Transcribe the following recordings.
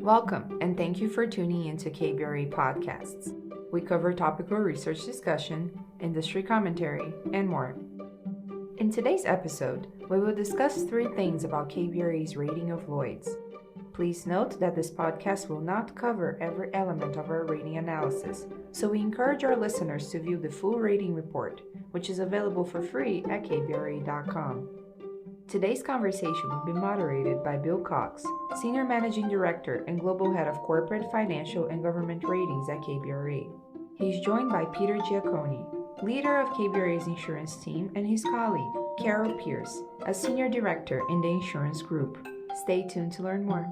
Welcome, and thank you for tuning into KBRA podcasts. We cover topical research discussion, industry commentary, and more. In today's episode, we will discuss 3 things about KBRA's rating of Lloyd's. Please note that this podcast will not cover every element of our rating analysis, so we encourage our listeners to view the full rating report, which is available for free at kbra.com. Today's conversation will be moderated by Bill Cox, Senior Managing Director and Global Head of Corporate Financial and Government Ratings at KBRA. He's joined by Peter Giacconi, leader of KBRA's insurance team, and his colleague, Carol Pierce, a Senior Director in the insurance group. Stay tuned to learn more.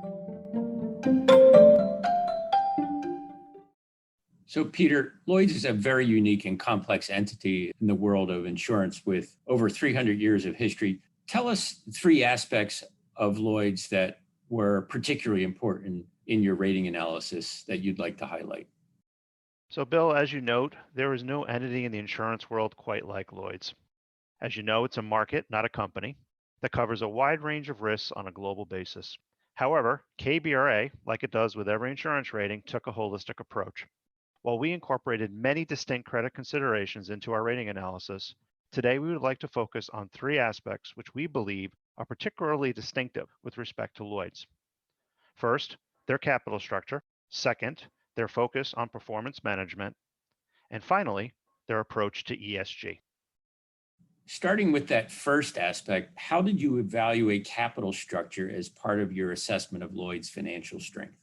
So, Peter, Lloyd's is a very unique and complex entity in the world of insurance with over 300 years of history. Tell us 3 aspects of Lloyd's that were particularly important in your rating analysis that you'd like to highlight. So, Bill, as you note, there is no entity in the insurance world quite like Lloyd's. As you know, it's a market, not a company, that covers a wide range of risks on a global basis. However, KBRA, like it does with every insurance rating, took a holistic approach. While we incorporated many distinct credit considerations into our rating analysis, today we would like to focus on 3 aspects which we believe are particularly distinctive with respect to Lloyd's. First, their capital structure. Second, their focus on performance management. And finally, their approach to ESG. Starting with that first aspect, how did you evaluate capital structure as part of your assessment of Lloyd's financial strength?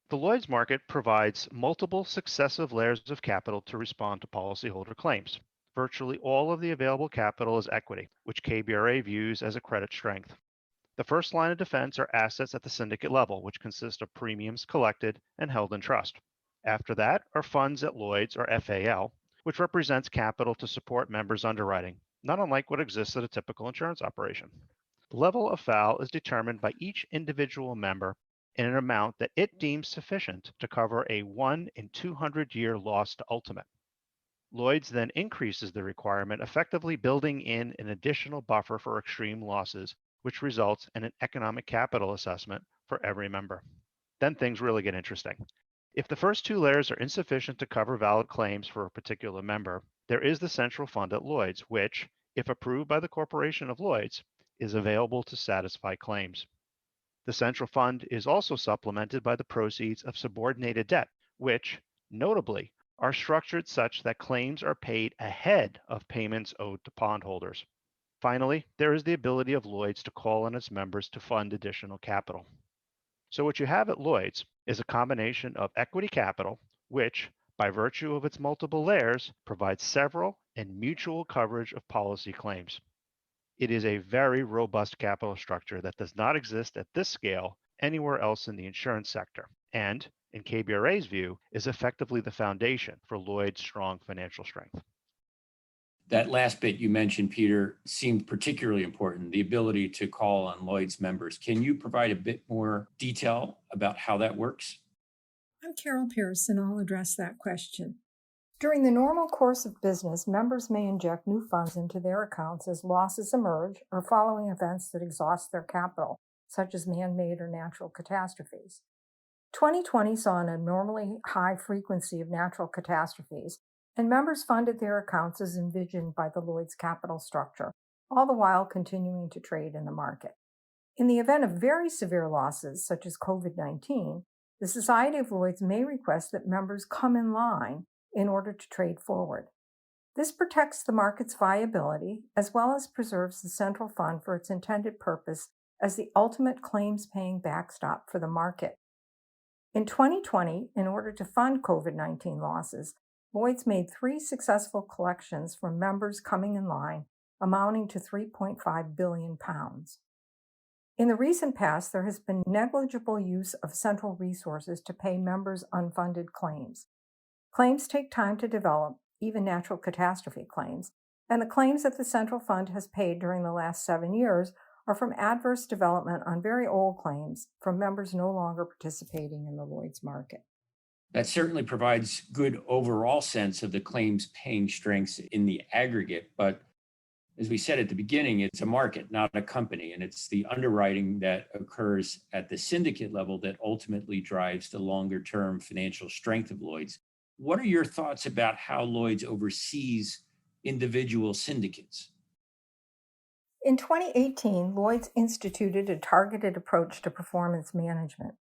The Lloyd's market provides multiple successive layers of capital to respond to policyholder claims. Virtually all of the available capital is equity, which KBRA views as a credit strength. The first line of defense are assets at the syndicate level, which consist of premiums collected and held in trust. After that are funds at Lloyd's, or FAL, which represents capital to support members' underwriting, not unlike what exists at a typical insurance operation. The level of FAL is determined by each individual member in an amount that it deems sufficient to cover a 1 in 200-year loss to ultimate. Lloyd's then increases the requirement, effectively building in an additional buffer for extreme losses, which results in an economic capital assessment for every member. Then things really get interesting. If the first 2 layers are insufficient to cover valid claims for a particular member, there is the central fund at Lloyd's, which, if approved by the Corporation of Lloyd's, is available to satisfy claims. The central fund is also supplemented by the proceeds of subordinated debt, which, notably, are structured such that claims are paid ahead of payments owed to bondholders. Finally, there is the ability of Lloyd's to call on its members to fund additional capital. So what you have at Lloyd's is a combination of equity capital, which, by virtue of its multiple layers, provides several and mutual coverage of policy claims. It is a very robust capital structure that does not exist at this scale anywhere else in the insurance sector, and, in KBRA's view, is effectively the foundation for Lloyd's strong financial strength. That last bit you mentioned, Peter, seemed particularly important, the ability to call on Lloyd's members. Can you provide a bit more detail about how that works? I'm Carol Pierce, and I'll address that question. During the normal course of business, members may inject new funds into their accounts as losses emerge or following events that exhaust their capital, such as man-made or natural catastrophes. 2020 saw an abnormally high frequency of natural catastrophes, and members funded their accounts as envisioned by the Lloyd's capital structure, all the while continuing to trade in the market. In the event of very severe losses, such as COVID-19, the Society of Lloyd's may request that members come in line in order to trade forward. This protects the market's viability, as well as preserves the central fund for its intended purpose as the ultimate claims-paying backstop for the market. In 2020, in order to fund COVID-19 losses, Lloyd's made 3 successful collections from members coming in line, amounting to £3.5 billion. In the recent past, there has been negligible use of central resources to pay members' unfunded claims. Claims take time to develop, even natural catastrophe claims, and the claims that the central fund has paid during the last 7 years are from adverse development on very old claims from members no longer participating in the Lloyd's market. That certainly provides good overall sense of the claims paying strengths in the aggregate, but as we said at the beginning, it's a market, not a company. And it's the underwriting that occurs at the syndicate level that ultimately drives the longer term financial strength of Lloyd's. What are your thoughts about how Lloyd's oversees individual syndicates? In 2018, Lloyd's instituted a targeted approach to performance management.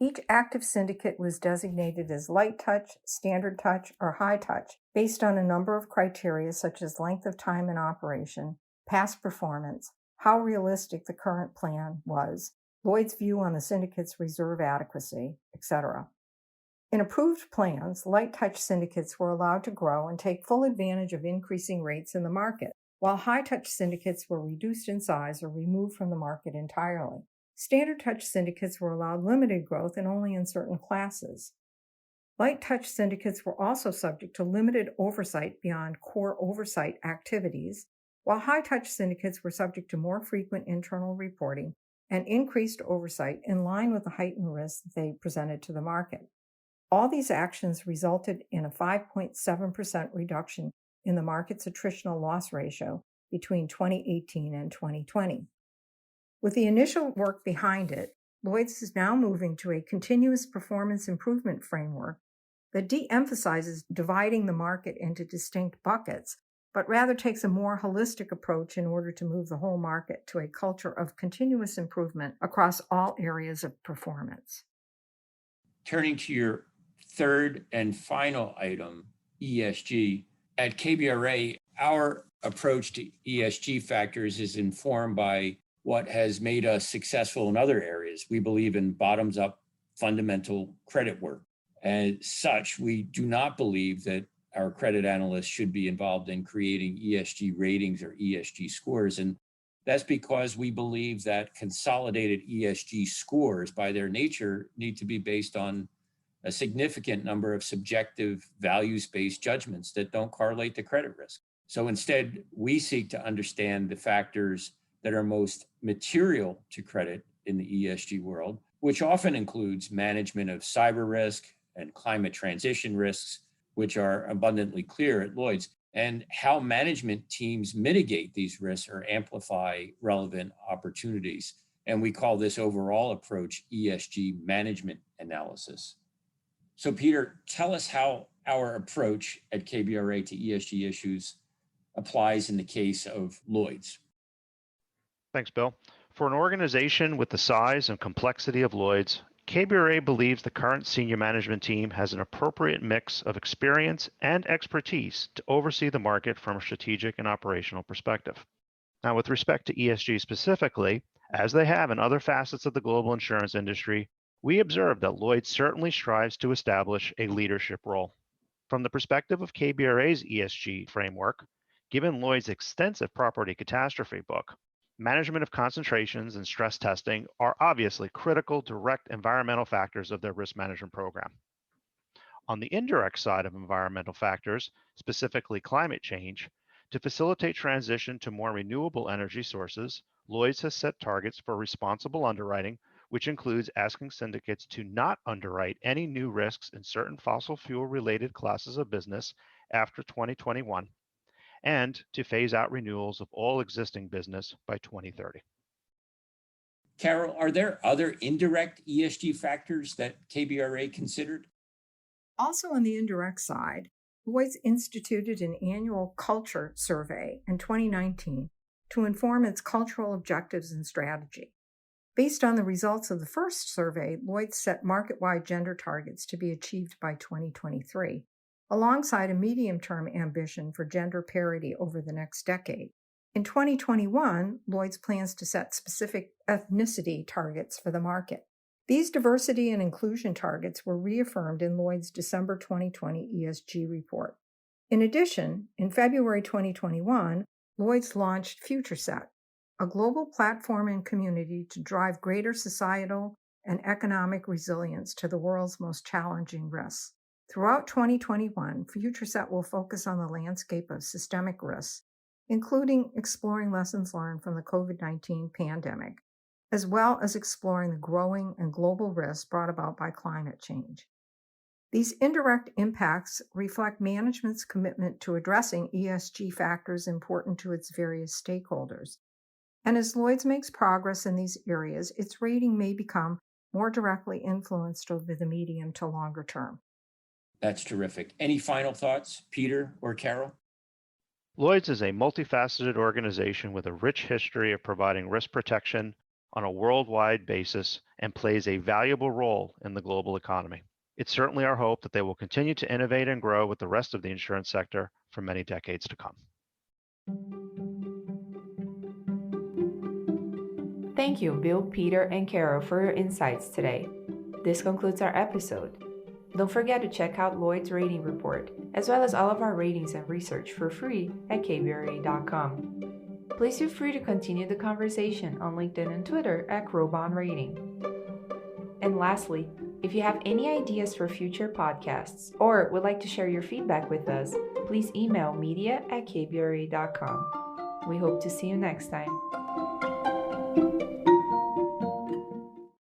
Each active syndicate was designated as light touch, standard touch, or high touch based on a number of criteria such as length of time in operation, past performance, how realistic the current plan was, Lloyd's view on the syndicate's reserve adequacy, etc. In approved plans, light touch syndicates were allowed to grow and take full advantage of increasing rates in the market, while high touch syndicates were reduced in size or removed from the market entirely. Standard touch syndicates were allowed limited growth and only in certain classes. Light touch syndicates were also subject to limited oversight beyond core oversight activities, while high touch syndicates were subject to more frequent internal reporting and increased oversight in line with the heightened risks they presented to the market. All these actions resulted in a 5.7% reduction in the market's attritional loss ratio between 2018 and 2020. With the initial work behind it, Lloyd's is now moving to a continuous performance improvement framework that de-emphasizes dividing the market into distinct buckets, but rather takes a more holistic approach in order to move the whole market to a culture of continuous improvement across all areas of performance. Turning to your third and final item, ESG, at KBRA, our approach to ESG factors is informed by what has made us successful in other areas. We believe in bottoms-up fundamental credit work. As such, we do not believe that our credit analysts should be involved in creating ESG ratings or ESG scores. And that's because we believe that consolidated ESG scores, by their nature, need to be based on a significant number of subjective values-based judgments that don't correlate to credit risk. So instead, we seek to understand the factors that are most material to credit in the ESG world, which often includes management of cyber risk and climate transition risks, which are abundantly clear at Lloyd's, and how management teams mitigate these risks or amplify relevant opportunities. And we call this overall approach ESG management analysis. So Peter, tell us how our approach at KBRA to ESG issues applies in the case of Lloyd's. Thanks, Bill. For an organization with the size and complexity of Lloyd's, KBRA believes the current senior management team has an appropriate mix of experience and expertise to oversee the market from a strategic and operational perspective. Now, with respect to ESG specifically, as they have in other facets of the global insurance industry, we observe that Lloyd's certainly strives to establish a leadership role. From the perspective of KBRA's ESG framework, given Lloyd's extensive property catastrophe book, management of concentrations and stress testing are obviously critical direct environmental factors of their risk management program. On the indirect side of environmental factors, specifically climate change, to facilitate transition to more renewable energy sources, Lloyd's has set targets for responsible underwriting, which includes asking syndicates to not underwrite any new risks in certain fossil fuel-related classes of business after 2021, and to phase out renewals of all existing business by 2030. Carol, are there other indirect ESG factors that KBRA considered? Also on the indirect side, Lloyd's instituted an annual culture survey in 2019 to inform its cultural objectives and strategy. Based on the results of the first survey, Lloyd's set market-wide gender targets to be achieved by 2023. Alongside a medium-term ambition for gender parity over the next decade. In 2021, Lloyd's plans to set specific ethnicity targets for the market. These diversity and inclusion targets were reaffirmed in Lloyd's December 2020 ESG report. In addition, in February 2021, Lloyd's launched FutureSet, a global platform and community to drive greater societal and economic resilience to the world's most challenging risks. Throughout 2021, FutureSet will focus on the landscape of systemic risks, including exploring lessons learned from the COVID-19 pandemic, as well as exploring the growing and global risks brought about by climate change. These indirect impacts reflect management's commitment to addressing ESG factors important to its various stakeholders. And as Lloyd's makes progress in these areas, its rating may become more directly influenced over the medium to longer term. That's terrific. Any final thoughts, Peter or Carol? Lloyd's is a multifaceted organization with a rich history of providing risk protection on a worldwide basis and plays a valuable role in the global economy. It's certainly our hope that they will continue to innovate and grow with the rest of the insurance sector for many decades to come. Thank you, Bill, Peter, and Carol, for your insights today. This concludes our episode. Don't forget to check out Lloyd's rating report, as well as all of our ratings and research for free at KBRA.com. Please feel free to continue the conversation on LinkedIn and Twitter at Crowbond Rating. And lastly, if you have any ideas for future podcasts or would like to share your feedback with us, please email media@kbra.com. We hope to see you next time.